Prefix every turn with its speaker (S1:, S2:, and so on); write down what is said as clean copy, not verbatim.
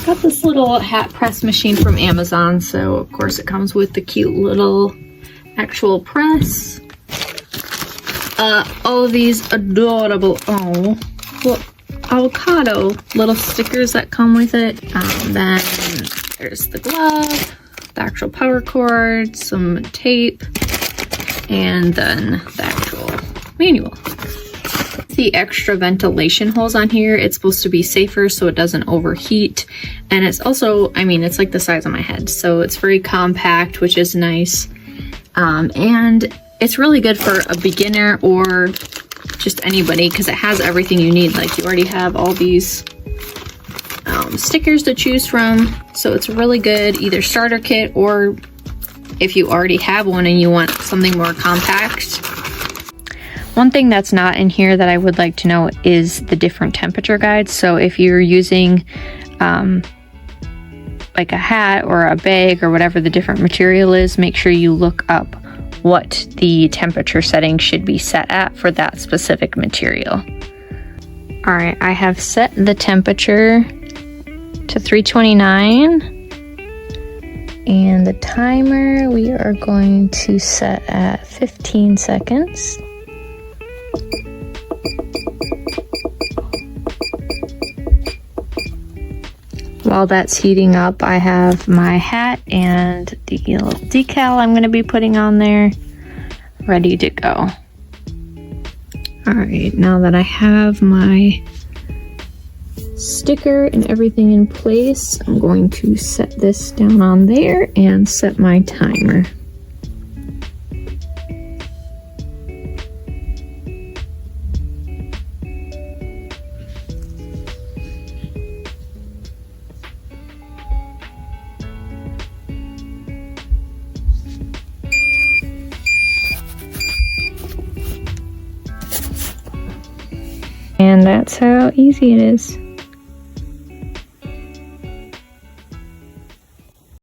S1: Got this little hat press machine from Amazon, so of course it comes with the cute little actual press. Oh, these adorable, oh, look, avocado little stickers that come with it. Then there's the glove, the actual power cord, some tape, and then the actual manual. The extra ventilation holes on here, it's supposed to be safer so it doesn't overheat, and it's also, I mean, it's like the size of my head, so it's very compact, which is nice. And it's really good for a beginner or just anybody because it has everything you need. Like, you already have all these stickers to choose from, so it's really good either starter kit or if you already have one and you want something more compact. One thing that's not in here that I would like to know is the different temperature guides. So if you're using like a hat or a bag or whatever the different material is, make sure you look up what the temperature setting should be set at for that specific material. All right, I have set the temperature to 329, and the timer we are going to set at 15 seconds. While that's heating up, I have my hat and the little decal I'm going to be putting on there ready to go. Alright, now that I have my sticker and everything in place, I'm going to set this down on there and set my timer. And that's how easy it is.